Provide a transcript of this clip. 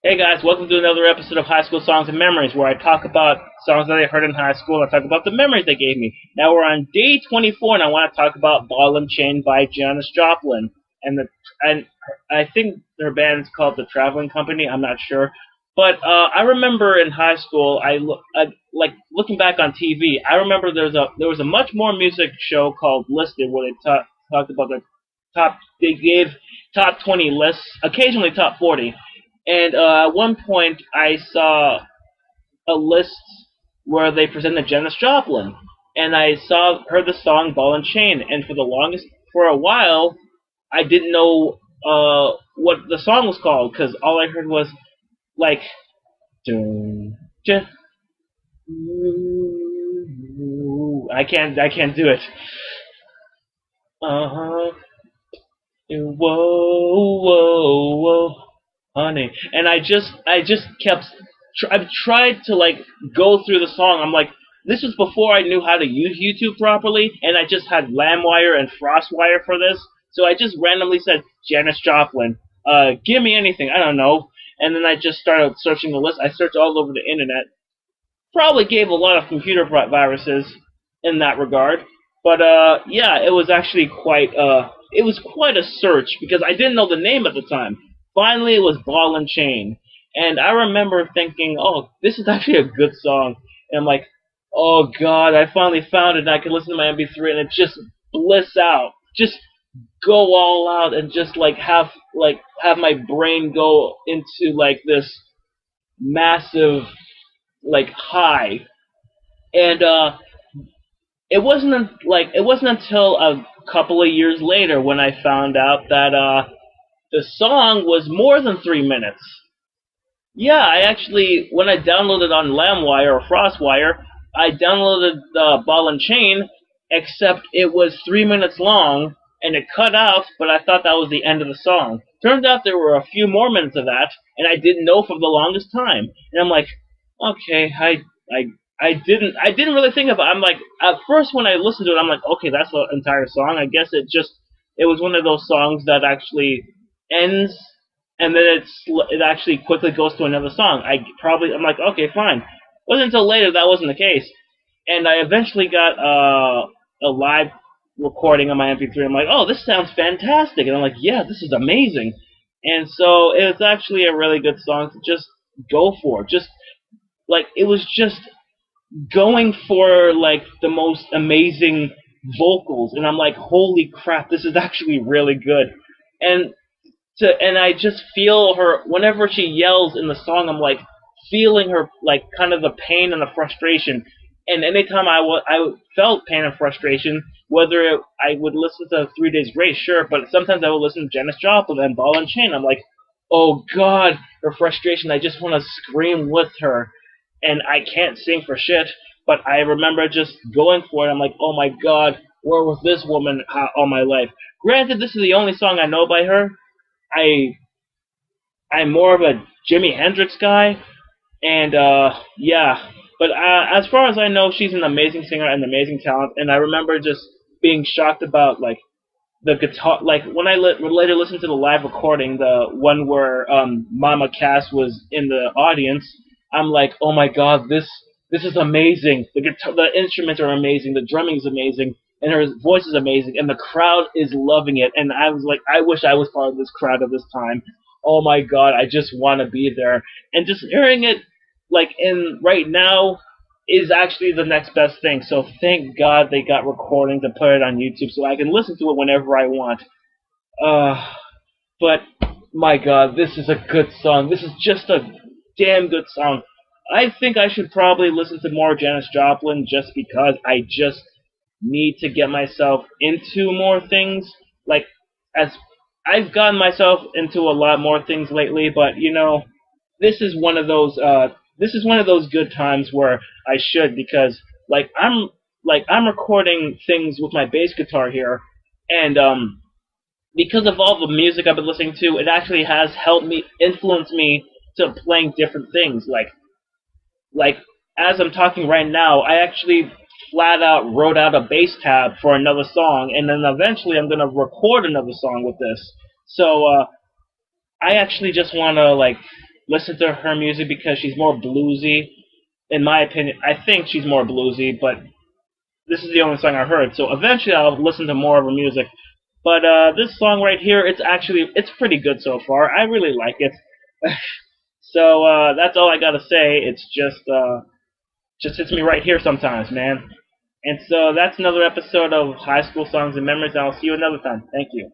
Hey guys, welcome to another episode of High School Songs and Memories, where I talk about songs that I heard in high school and I talk about the memories they gave me. Now we're on day 24, and I want to talk about Ball and Chain by Janis Joplin. And I think their band's called The Traveling Company. I'm not sure, but I remember in high school, like looking back on TV. I remember there was a much more music show called Listed, where they talked about the top. They gave top 20 lists, occasionally top 40. And at one point, I saw a list where they presented Janis Joplin, and heard the song "Ball and Chain," and for a while, I didn't know what the song was called because all I heard was like, dun, ja, I can't do it. Uh huh. Whoa, whoa, whoa, honey. And I just kept. I've tried to like go through the song. I'm like, this was before I knew how to use YouTube properly, and I just had LambWire and FrostWire for this. So I just randomly said Janis Joplin. Give me anything. I don't know. And then I just started searching the list. I searched all over the internet. Probably gave a lot of computer viruses in that regard. But yeah, it was actually quite a search because I didn't know the name at the time. Finally, it was Ball and Chain, and I remember thinking, "Oh, this is actually a good song." And I'm like, "Oh God, I finally found it. And I can listen to my MP3 and it just bliss out, just go all out, and just have my brain go into like this massive like high." And it wasn't until a couple of years later when I found out that the song was more than 3 minutes. Yeah, I actually, when I downloaded on LambWire or FrostWire, I downloaded Ball and Chain, except it was 3 minutes long and it cut out, but I thought that was the end of the song. Turned out there were a few more minutes of that, and I didn't know for the longest time. And I'm like, okay, I didn't really think about it. I'm like, at first when I listened to it, I'm like, okay, that's the entire song. I guess it was one of those songs that actually ends and then it actually quickly goes to another song. I'm like, okay, fine. It wasn't until later that wasn't the case, and I eventually got a live recording on my MP3. I'm like, oh, this sounds fantastic, and I'm like, yeah, this is amazing. And so it's actually a really good song to just go for. Just like it was just going for like the most amazing vocals, and I'm like, holy crap, this is actually really good. And and I just feel her whenever she yells in the song. I'm like feeling her like kind of the pain and the frustration. And anytime I felt pain and frustration, I would listen to 3 Days Grace, sure, but sometimes I would listen to Janis Joplin and Ball and Chain. I'm like, oh God, her frustration. I just want to scream with her, and I can't sing for shit. But I remember just going for it. I'm like, oh my God, where was this woman all my life? Granted, this is the only song I know by her. I I'm more of a Jimi Hendrix guy, and yeah. But as far as I know, she's an amazing singer and amazing talent. And I remember just being shocked about like the guitar, like when I later listened to the live recording, the one where Mama Cass was in the audience. I'm like, oh my God, this is amazing. The instruments are amazing, the drumming is amazing, and her voice is amazing, and the crowd is loving it. And I was like, I wish I was part of this crowd at this time. Oh my God, I just want to be there. And just hearing it like in right now is actually the next best thing. So thank God they got recordings and put it on YouTube so I can listen to it whenever I want. But my God, this is a good song. This is just a damn good song. I think I should probably listen to more Janis Joplin just because I just need to get myself into more things. Like, as I've gotten myself into a lot more things lately, but you know, this is one of those. This is one of those good times where I should, because I'm recording things with my bass guitar here, and because of all the music I've been listening to, it actually has helped me influence me to playing different things. Like as I'm talking right now, I actually flat out wrote out a bass tab for another song, and then eventually I'm gonna record another song with this. So I actually just wanna like listen to her music because she's more bluesy. In my opinion, I think she's more bluesy, but this is the only song I heard. So eventually I'll listen to more of her music. But this song right here, it's pretty good so far. I really like it. So that's all I gotta say. It's just hits me right here sometimes, man. And so that's another episode of High School Songs and Memories. I'll see you another time. Thank you.